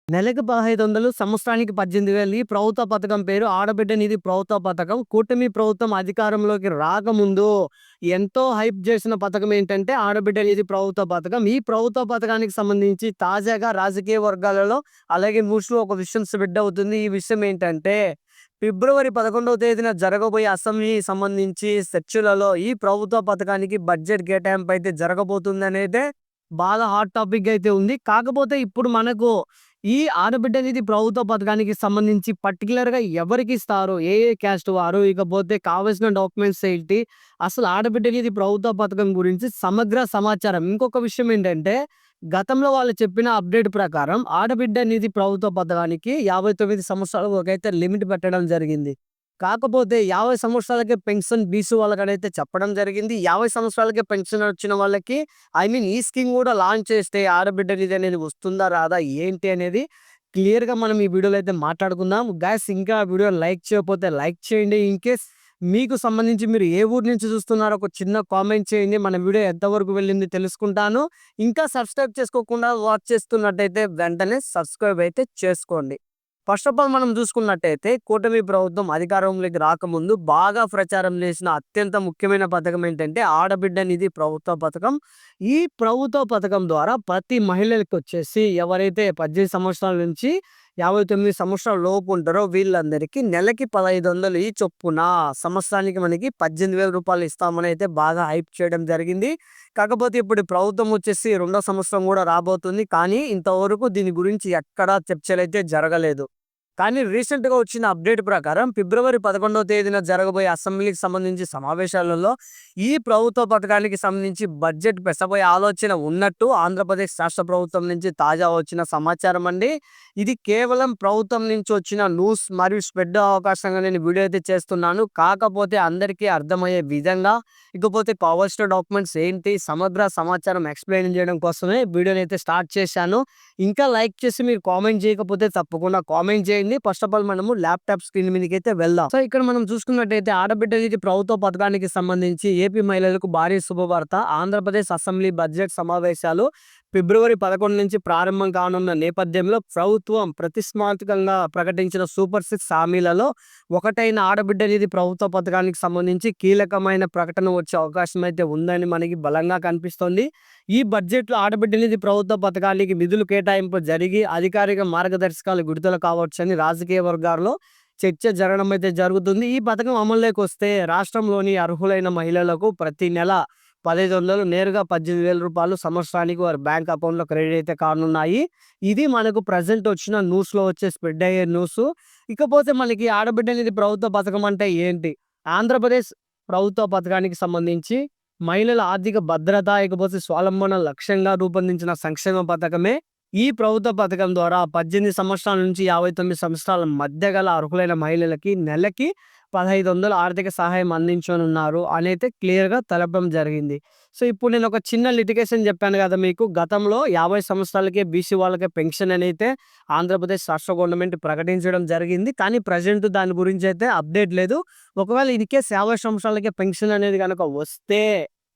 నెలకు 1500, సంవత్సరానికి 18,000. ఈ ప్రభుత్వ పథకం పేరు ఆడబిడ్డ నిధి ప్రభుత్వ పథకం. కూటమి ప్రభుత్వం అధికారంలోకి రాకముందు ఎంతో హైప్ చేసిన పథకం ఏంటంటే ఆడబిడ్డ నిధి ప్రభుత్వ పథకం. ఈ ప్రభుత్వ పథకానికి సంబంధించి తాజాగా రాజకీయ వర్గాలలో అలాగే న్యూస్‌లో ఒక విషయం స్ప్రెడ్ అవుతుంది. ఈ విషయం ఏంటంటే ఫిబ్రవరి 11వ తేదీన జరగబోయే అసెంబ్లీకి సంబంధించి చర్చలలో ఈ ప్రభుత్వ పథకానికి బడ్జెట్ కేటాయింపు అయితే జరగబోతుందనేదే బాగా హాట్ టాపిక్ అయితే ఉంది. కాకపోతే ఇప్పుడు మనకు ఈ ఆడబిడ్డ నిధి ప్రభుత్వ పథకానికి సంబంధించి పర్టిక్యులర్‌గా ఎవరికిస్తారు? ఏ ఏ క్యాస్ట్ వారు? ఇకపోతే కావాల్సిన డాక్యుమెంట్స్ ఏంటి? అసలు ఆడబిడ్డ నిధి ప్రభుత్వ పథకం గురించి సమగ్ర సమాచారం. ఇంకొక విషయం ఏంటంటే, గతంలో వాళ్ళు చెప్పిన అప్డేట్ ప్రకారం ఆడబిడ్డ నిధి ప్రభుత్వ పథకానికి 59 సంవత్సరాల వరకైతే లిమిట్ పెట్టడం జరిగింది. కాకపోతే 50 సంవత్సరాలకే పెన్షన్ బీసీ వాళ్ళకనైతే చెప్పడం జరిగింది. 50 సంవత్సరాలకే పెన్షన్ వచ్చిన వాళ్ళకి ఈ స్కీమ్ కూడా లాంచ్ చేస్తే ఆడబిడ్డ నిధి అనేది వస్తుందా? రాదా? ఏంటి అనేది క్లియర్‌గా మనం ఈ వీడియోలో అయితే మాట్లాడుకుందాం. గైస్, ఇంకా వీడియో లైక్ చేయకపోతే లైక్ చేయండి. ఇన్‌కేస్ మీకు సంబంధించి మీరు ఏ ఊరు నుంచి చూస్తున్నారో ఒక చిన్న కామెంట్ చేయండి. మన వీడియో ఎంతవరకు వెళ్ళింది తెలుసుకుంటాను. ఇంకా సబ్స్క్రైబ్ చేసుకోకుండా వాచ్ చేస్తున్నట్టయితే వెంటనే సబ్స్క్రైబ్ అయితే చేసుకోండి. ఫస్ట్ ఆఫ్ ఆల్ మనం చూసుకున్నట్టయితే కూటమి ప్రభుత్వం అధికారంలోకి రాకముందు బాగా ప్రచారం చేసిన అత్యంత ముఖ్యమైన పథకం ఏంటంటే ఆడబిడ్డ నిధి ప్రభుత్వ పథకం. ఈ ప్రభుత్వ పథకం ద్వారా ప్రతి మహిళలకు వచ్చేసి ఎవరైతే 18 సంవత్సరాల నుంచి 59 సంవత్సరాల లోపు ఉంటారో వీళ్ళందరికీ నెలకి 1500 ఈ చొప్పున సంవత్సరానికి మనకి 18,000 రూపాయలు ఇస్తామని అయితే బాగా హైప్ చేయడం జరిగింది. కాకపోతే ఇప్పుడు ప్రభుత్వం వచ్చేసి రెండో సంవత్సరం కూడా రాబోతుంది. కానీ ఇంతవరకు దీని గురించి ఎక్కడా చర్చలైతే జరగలేదు. కానీ రీసెంట్‌గా వచ్చిన అప్డేట్ ప్రకారం ఫిబ్రవరి 11వ తేదీన జరగబోయే అసెంబ్లీకి సంబంధించి సమావేశాలలో ఈ ప్రభుత్వ పథకానికి సంబంధించి బడ్జెట్ పెట్టబోయే ఆలోచన ఉన్నట్టు ఆంధ్రప్రదేశ్ రాష్ట్ర ప్రభుత్వం నుంచి తాజా వచ్చిన సమాచారం అండి. ఇది కేవలం ప్రభుత్వం నుంచి వచ్చిన న్యూస్ మరియు స్ప్రెడ్ అవకాశంగా నేను వీడియో అయితే చేస్తున్నాను. కాకపోతే అందరికీ అర్థమయ్యే విధంగా ఇకపోతే కావాల్సిన డాక్యుమెంట్స్ ఏంటి సమగ్ర సమాచారం ఎక్స్‌ప్లెయిన్ చేయడం కోసమే వీడియోని అయితే స్టార్ట్ చేశాను. ఇంకా లైక్ చేసి మీరు కామెంట్ చేయకపోతే తప్పకుండా కామెంట్ చేయండి. ఫస్ట్ ఆఫ్ ఆల్ మనము ల్యాప్‌టాప్ స్క్రీన్ మీదకైతే వెళ్దాం. సో ఇక్కడ మనం చూసుకున్నట్టయితే ఆడబిడ్డ నిధి ప్రభుత్వ పథకానికి సంబంధించి ఏపీ మహిళలకు భారీ శుభవార్త. ఆంధ్రప్రదేశ్ అసెంబ్లీ బడ్జెట్ సమావేశాలు ఫిబ్రవరి 11 నుంచి ప్రారంభం కానున్న నేపథ్యంలో ప్రభుత్వం ప్రతిష్టాత్మకంగా ప్రకటించిన సూపర్ 6 హామీలలో ఒకటైన ఆడబిడ్డ నిధి ప్రభుత్వ పథకానికి సంబంధించి కీలకమైన ప్రకటన వచ్చే అవకాశం అయితే ఉందని మనకి బలంగా కనిపిస్తోంది. ఈ బడ్జెట్‌లో ఆడబిడ్డ నిధి ప్రభుత్వ పథకానికి నిధులు కేటాయింపు జరిగి అధికారిక మార్గదర్శకాలు విడుదల కావచ్చని రాజకీయ వర్గాల్లో చర్చ జరగడం అయితే జరుగుతుంది. ఈ పథకం అమల్లోకి వస్తే రాష్ట్రంలోని అర్హులైన మహిళలకు ప్రతి నెల 1500 నేరుగా 18,000 రూపాయలు సంవత్సరానికి వారి బ్యాంక్ అకౌంట్‌లో క్రెడిట్ అయితే కానున్నాయి. ఇది మనకు ప్రెజెంట్ వచ్చిన న్యూస్‌లో వచ్చే స్ప్రెడ్ అయ్యే న్యూసు. ఇకపోతే మనకి ఆడబిడ్డ నిధి ప్రభుత్వ పథకం అంటే ఏంటి? ఆంధ్రప్రదేశ్ ప్రభుత్వ పథకానికి సంబంధించి మహిళల ఆర్థిక భద్రత ఇకపోతే స్వావలంబన లక్ష్యంగా రూపొందించిన సంక్షేమ పథకమే ఈ ప్రభుత్వ పథకం ద్వారా 18 సంవత్సరాల నుంచి 59 సంవత్సరాల మధ్య గల అర్హులైన మహిళలకి నెలకి 1500 ఆర్థిక సహాయం అందించనున్నారు అనైతే క్లియర్‌గా తెలపడం జరిగింది. సో ఇప్పుడు నేను ఒక చిన్న లిటిగేషన్ చెప్పాను కదా మీకు. గతంలో 50 సంవత్సరాలకే బీసీ వాళ్ళకే పెన్షన్ అనైతే ఆంధ్రప్రదేశ్ రాష్ట్ర గవర్నమెంట్ ప్రకటించడం జరిగింది. కానీ ప్రెజెంట్ దాని గురించి అయితే అప్డేట్ లేదు. ఒకవేళ ఇన్‌కేస్ 50 సంవత్సరాలకే పెన్షన్ అనేది గనక వస్తే,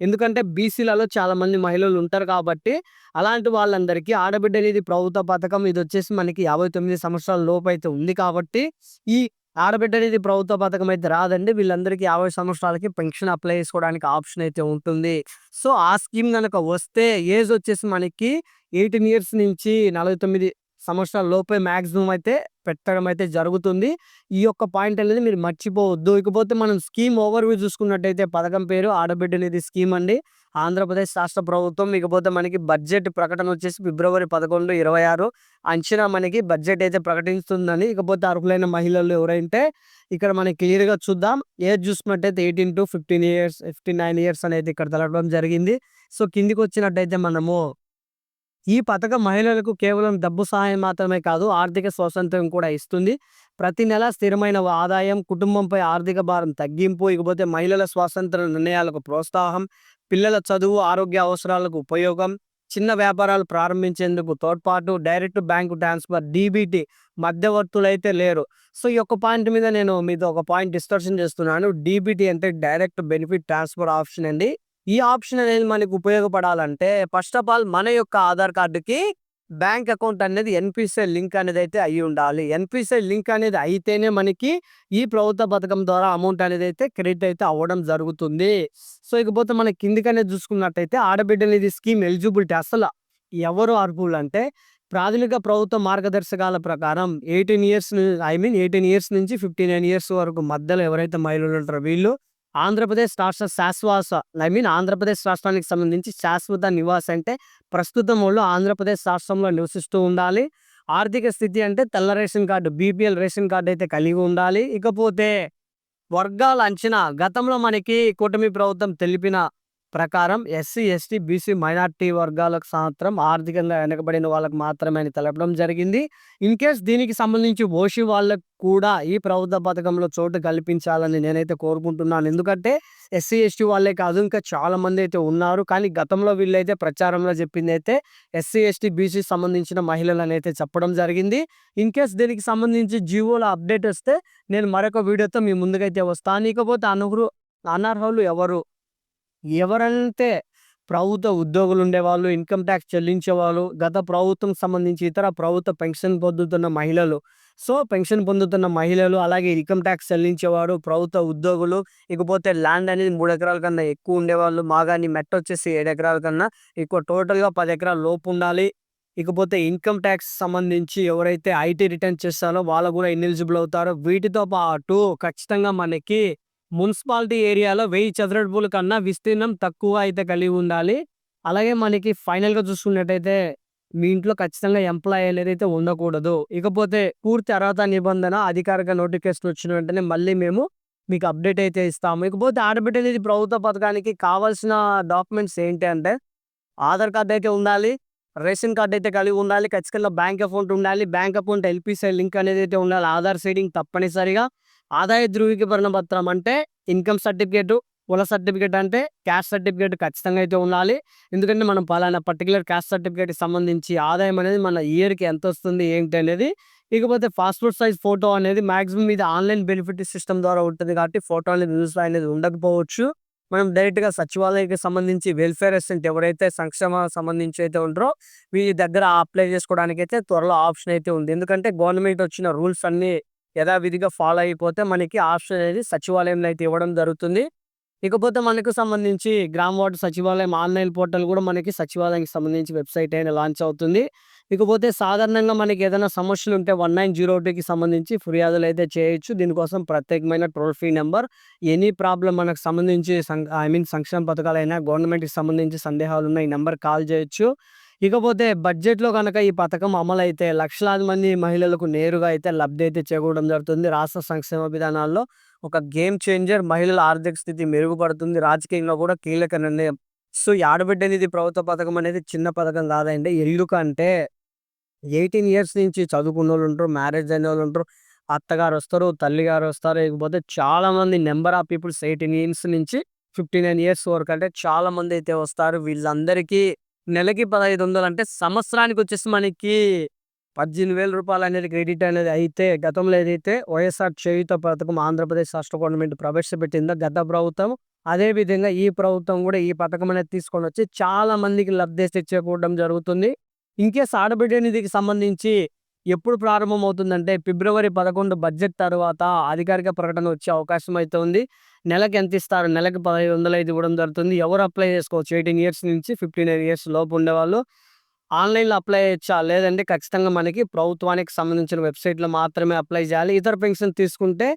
ఎందుకంటే బీసీలలో చాలా మంది మహిళలు ఉంటారు కాబట్టి అలాంటి వాళ్ళందరికీ ఆడబిడ్డ నిధి ప్రభుత్వ పథకం ఇదొచ్చేసి మనకి 59 సంవత్సరాల లోపైతే ఉంది కాబట్టి ఈ ఆడబిడ్డ నిధి ప్రభుత్వ పథకం అయితే రాదండి. వీళ్ళందరికీ 50 సంవత్సరాలకి పెన్షన్ అప్లై చేసుకోవడానికి ఆప్షన్ అయితే ఉంటుంది. సో ఆ స్కీమ్ గనక వస్తే ఏజ్ వచ్చేసి మనకి 18 ఇయర్స్ నుంచి 49 సంవత్సరాల లోపే మాక్సిమం అయితే పెట్టడం అయితే జరుగుతుంది. ఈ యొక్క పాయింట్ అనేది మీరు మర్చిపోవద్దు. ఇకపోతే మనం స్కీమ్ ఓవర్‌వ్యూ చూసుకున్నట్టయితే పథకం పేరు ఆడబిడ్డ నిధి స్కీమ్ అండి. ఆంధ్రప్రదేశ్ రాష్ట్ర ప్రభుత్వం ఇకపోతే మనకి బడ్జెట్ ప్రకటన వచ్చేసి ఫిబ్రవరి 11, 26 అంచనా మనకి బడ్జెట్ అయితే ప్రకటిస్తుందని. ఇకపోతే అర్హులైన మహిళలు ఎవరైతే ఇక్కడ మనకి క్లియర్‌గా చూద్దాం. ఏజ్ చూసుకున్నట్టయితే 18-15 ఇయర్స్, 59 ఇయర్స్ అనేది ఇక్కడ తెలపడం జరిగింది. సో కిందికి వచ్చినట్టయితే మనము ఈ పథకం మహిళలకు కేవలం డబ్బు సహాయం మాత్రమే కాదు, ఆర్థిక స్వాతంత్ర్యం కూడా ఇస్తుంది. ప్రతి నెల స్థిరమైన ఆదాయం, కుటుంబంపై ఆర్థిక భారం తగ్గింపు, ఇకపోతే మహిళల స్వాతంత్ర నిర్ణయాలకు ప్రోత్సాహం, పిల్లల చదువు, ఆరోగ్య అవసరాలకు ఉపయోగం, చిన్న వ్యాపారాలు ప్రారంభించేందుకు తోడ్పాటు, డైరెక్ట్ బ్యాంకు ట్రాన్స్ఫర్, డీబీటీ మధ్యవర్తులైతే లేరు. సో ఈ యొక్క పాయింట్ మీద నేను మీతో ఒక పాయింట్ డిస్కషన్ చేస్తున్నాను. డీబీటీ అంటే డైరెక్ట్ బెనిఫిట్ ట్రాన్స్ఫర్ ఆప్షన్ అండి. ఈ ఆప్షన్ అనేది మనకు ఉపయోగపడాలంటే ఫస్ట్ ఆఫ్ ఆల్ మన యొక్క ఆధార్ కార్డుకి బ్యాంక్ అకౌంట్ అనేది ఎన్‌పిసిఐ లింక్ అనేది అయితే అయ్యి ఉండాలి. ఎన్‌పిసిఐ లింక్ అనేది అయితేనే మనకి ఈ ప్రభుత్వ పథకం ద్వారా అమౌంట్ అనేది అయితే క్రెడిట్ అయితే అవ్వడం జరుగుతుంది. సో, ఇకపోతే మన కిందికనేది చూసుకున్నట్టయితే ఆడబిడ్డ నిధి స్కీమ్ ఎలిజిబిలిటీ అసల ఎవరు అర్హులంటే ప్రాథమిక ప్రభుత్వ మార్గదర్శకాల ప్రకారం 18 ఇయర్స్ నుంచి 59 ఇయర్స్ వరకు మధ్యలో ఎవరైతే మహిళలు ఉంటారో వీళ్ళు ఆంధ్రప్రదేశ్ రాష్ట్ర ఆంధ్రప్రదేశ్ రాష్ట్రానికి సంబంధించి శాశ్వత నివాసి అంటే ప్రస్తుతం వాళ్ళు ఆంధ్రప్రదేశ్ రాష్ట్రంలో నివసిస్తూ ఉండాలి. ఆర్థిక స్థితి అంటే తెల్ల ration card, BPL ration card అయితే కలిగి ఉండాలి. ఇకపోతే వర్గాల అంచనా గతంలో మనకి కూటమి ప్రభుత్వం తెలిపిన ప్రకారం ఎస్సీ, ఎస్టీ, బీసీ, మైనారిటీ వర్గాలకు మాత్రం ఆర్థికంగా వెనకబడిన వాళ్ళకి మాత్రమే అని తెలపడం జరిగింది. ఇన్‌కేస్ దీనికి సంబంధించి ఓసీ వాళ్ళకు కూడా ఈ ప్రభుత్వ పథకంలో చోటు కల్పించాలని నేనైతే కోరుకుంటున్నాను. ఎందుకంటే ఎస్సీ, ఎస్టీ వాళ్ళే కాదు ఇంకా చాలా మంది అయితే ఉన్నారు. కానీ గతంలో వీళ్ళైతే ప్రచారంలో చెప్పిందైతే ఎస్సీ, ఎస్టీ, బీసీ సంబంధించిన మహిళలనైతే చెప్పడం జరిగింది. ఇన్‌కేస్ దీనికి సంబంధించి జీవోలో అప్డేట్ వస్తే నేను మరొక వీడియోతో మీ ముందుకైతే వస్తాను. ఇకపోతే అనర్హులు ఎవరు? ఎవరంటే ప్రభుత్వ ఉద్యోగులు ఉండేవాళ్ళు, ఇన్‌కమ్ టాక్స్ చెల్లించేవాళ్ళు, గత ప్రభుత్వం సంబంధించి ఇతర ప్రభుత్వ పెన్షన్ పొందుతున్న మహిళలు. సో, పెన్షన్ పొందుతున్న మహిళలు, అలాగే ఇన్‌కమ్ టాక్స్ చెల్లించేవారు, ప్రభుత్వ ఉద్యోగులు, ఇకపోతే ల్యాండ్ అనేది 3 ఎకరాల కన్నా ఎక్కువ ఉండేవాళ్ళు, మాగాని మెట్టొచ్చేసి 7 ఎకరాల కన్నా ఎక్కువ, టోటల్‌గా 10 ఎకరాల లోపు ఉండాలి. ఇకపోతే ఇన్‌కమ్ టాక్స్ సంబంధించి ఎవరైతే ఐటీ రిటర్న్ చేస్తారో వాళ్ళు కూడా ఇనెలిజిబుల్ అవుతారు. వీటితో పాటు ఖచ్చితంగా మనకి మున్సిపాలిటీ ఏరియాలో 1000 చదరపు కన్నా విస్తీర్ణం తక్కువ అయితే కలిగి ఉండాలి. అలాగే మనకి ఫైనల్‌గా చూసుకున్నట్టయితే మీ ఇంట్లో ఖచ్చితంగా ఎంప్లాయీ అనేదైతే ఉండకూడదు. ఇకపోతే పూర్తి అర్హత నిబంధన అధికారిక నోటిఫికేషన్ వచ్చిన వెంటనే మళ్ళీ మేము మీకు అప్డేట్ అయితే ఇస్తాము. ఇకపోతే ఆడబిడ్డ నిధి ప్రభుత్వ పథకానికి కావాల్సిన డాక్యుమెంట్స్ ఏంటి అంటే ఆధార్ కార్డ్ అయితే ఉండాలి. రేషన్ కార్డ్ అయితే కలిగి ఉండాలి. ఖచ్చితంగా బ్యాంక్ అకౌంట్ ఉండాలి. బ్యాంక్ అకౌంట్ ఎల్‌పిసిఐ లింక్ అనేది అయితే ఉండాలి. ఆధార్ సీడింగ్ తప్పనిసరిగా. ఆదాయ ధృవీకరణ పత్రం అంటే ఇన్‌కమ్ సర్టిఫికేట్, కుల సర్టిఫికేట్ అంటే క్యాస్ట్ సర్టిఫికేట్ ఖచ్చితంగా అయితే ఉండాలి. ఎందుకంటే మనం పలానా పర్టిక్యులర్ క్యాస్ట్ సర్టిఫికేట్‌కి సంబంధించి ఆదాయం అనేది మన ఇయర్‌కి ఎంతొస్తుంది ఏంటి అనేది. ఇకపోతే పాస్‌పోర్ట్ సైజ్ ఫోటో అనేది మాక్సిమం ఇది ఆన్‌లైన్ బెనిఫిట్ సిస్టమ్ ద్వారా ఉంటుంది కాబట్టి ఫోటో అనేది యూజ్ అనేది ఉండకపోవచ్చు. మనం డైరెక్ట్‌గా సచివాలయానికి సంబంధించి వెల్ఫేర్ అసిస్టెంట్ ఎవరైతే సంక్షేమ సంబంధించి అయితే ఉంటారో వీరి దగ్గర అప్లై చేసుకోవడానికైతే త్వరలో ఆప్షన్ అయితే ఉంది. ఎందుకంటే గవర్నమెంట్ వచ్చిన రూల్స్ అన్నీ యథావిధిగా ఫాలో అయిపోతే మనకి ఆప్షన్ అనేది సచివాలయంలో అయితే ఇవ్వడం జరుగుతుంది. ఇకపోతే మనకు సంబంధించి గ్రామ వార్డు సచివాలయం ఆన్‌లైన్ పోర్టల్ కూడా మనకి సచివాలయానికి సంబంధించి వెబ్‌సైట్ అయినా లాంచ్ అవుతుంది. ఇకపోతే సాధారణంగా మనకి ఏదైనా సమస్యలుంటే 1902కి సంబంధించి ఫిర్యాదులైతే చేయొచ్చు. దీనికోసం ప్రత్యేకమైన toll free number. Any problem మనకు సంబంధించి సంక్షేమ పథకాలైనా, గవర్నమెంట్‌కి సంబంధించి సందేహాలున్న ఈ నంబర్‌కి కాల్ చేయొచ్చు. ఇకపోతే బడ్జెట్‌లో గనక ఈ పథకం అమలైతే లక్షలాది మంది మహిళలకు నేరుగా అయితే లబ్ధి అయితే చేకూరడం జరుగుతుంది. రాష్ట్ర సంక్షేమ విధానాల్లో ఒక గేమ్ చేంజర్. మహిళల ఆర్థిక స్థితి మెరుగుపడుతుంది. రాజకీయంగా కూడా కీలక నిర్ణయం. సో, ఈ ఆడబిడ్డ నిధి ప్రభుత్వ పథకం అనేది చిన్న పథకం కాదండి. ఎందుకంటే 18 ఇయర్స్ నుంచి చదువుకున్నోళ్ళుంటరు, మ్యారేజ్ అయినోళ్ళుంటరు, అత్తగారొస్తారు, తల్లిగారొస్తారు. ఇకపోతే చాలామంది నంబర్ ఆఫ్ పీపుల్స్ 18 ఇయర్స్ నుంచి 59 ఇయర్స్ వరకు అంటే చాలా మందైతే వస్తారు. వీళ్ళందరికీ నెలకి 1500 అంటే సంవత్సరానికొచ్చేసి మనకి రూ. 18,000 అనేది క్రెడిట్ అనేది అయితే గతంలో ఏదైతే వైఎస్ఆర్ చేయూత పథకం ఆంధ్రప్రదేశ్ రాష్ట్ర గవర్నమెంట్ ప్రవేశపెట్టిందో గత ప్రభుత్వం, అదే విధంగా ఈ ప్రభుత్వం కూడా ఈ పథకం అనేది తీసుకొనొచ్చి చాలా మందికి లబ్ధి అయితే చేకూరడం జరుగుతుంది. ఇన్‌కేస్ ఆడబిడ్డ నిధికి సంబంధించి ఎప్పుడు ప్రారంభమవుతుందంటే ఫిబ్రవరి 11 బడ్జెట్ తర్వాత అధికారిక ప్రకటన వచ్చే అవకాశం అయితే ఉంది. నెలకి ఎంత ఇస్తారు? నెలకి 1500 అయితే ఇవ్వడం జరుగుతుంది. ఎవరు అప్లై చేసుకోవచ్చు? 18 ఇయర్స్ నుంచి 59 ఇయర్స్ లోపు ఉండేవాళ్ళు. ఆన్‌లైన్‌లో అప్లై చేయొచ్చా? లేదంటే ఖచ్చితంగా మనకి ప్రభుత్వానికి సంబంధించిన వెబ్‌సైట్‌లో మాత్రమే అప్లై చేయాలి. ఇతర పెన్షన్ తీసుకుంటే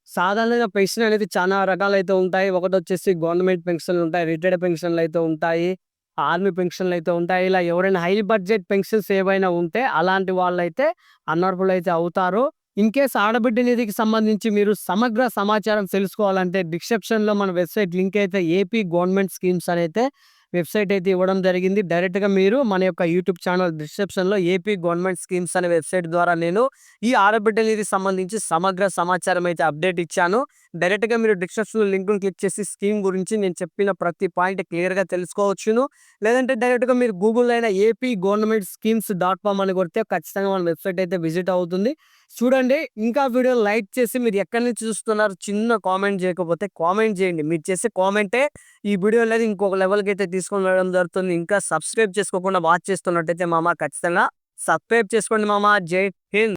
సాధారణంగా పెన్షన్ అనేది చాలా రకాలైతే ఉంటాయి. ఒకటొచ్చేసి గవర్నమెంట్ పెన్షన్‌లుంటాయి, రిటైర్డ్ పెన్షన్‌లయితే ఉంటాయి, ఆర్మీ పెన్షన్‌లయితే ఉంటాయి. ఇలా ఎవరైనా హై బడ్జెట్ పెన్షన్స్ ఏవైనా ఉంటే అలాంటి వాళ్ళైతే అనర్హులైతే అవుతారు. ఇన్‌కేస్ ఆడబిడ్డ నిధికి సంబంధించి మీరు సమగ్ర సమాచారం తెలుసుకోవాలంటే డిస్క్రిప్షన్‌లో మన వెబ్‌సైట్ లింక్ అయితే ఏపీ గవర్నమెంట్ స్కీమ్స్ అనైతే వెబ్‌సైట్ అయితే ఇవ్వడం జరిగింది. డైరెక్ట్‌గా మీరు మన యొక్క యూట్యూబ్ ఛానల్ డిస్క్రిప్షన్‌లో ఏపీ గవర్నమెంట్ స్కీమ్స్ అనే వెబ్‌సైట్ ద్వారా నేను ఈ ఆడబిడ్డ నిధికి సంబంధించి సమగ్ర సమాచారం అయితే అప్డేట్ ఇచ్చాను. డైరెక్ట్‌గా మీరు డిస్క్రిప్షన్‌లో లింక్‌ని క్లిక్ చేసి స్కీమ్ గురించి నేను చెప్పిన ప్రతి పాయింట్ క్లియర్‌గా తెలుసుకోవచ్చును. లేదంటే డైరెక్ట్‌గా మీరు గూగుల్‌లో అయినా ఏపీ గవర్నమెంట్ స్కీమ్స్ .com అని కొడితే ఖచ్చితంగా మన వెబ్‌సైట్ అయితే విజిట్ అవుతుంది. చూడండి. ఇంకా వీడియోని లైక్ చేసి మీరు ఎక్కడి నుంచి చూస్తున్నారు చిన్న కామెంట్ చేయకపోతే కామెంట్ చేయండి. మీరు చేసే కామెంటే ఈ వీడియో అనేది ఇంకొక లెవెల్‌కి అయితే తీసుకొని వెళ్ళడం జరుగుతుంది. ఇంకా సబ్స్క్రైబ్ చేసుకోకుండా వాచ్ చేస్తున్నట్టయితే మామ ఖచ్చితంగా సబ్స్క్రైబ్ చేసుకోండి మామ. జై హింద్.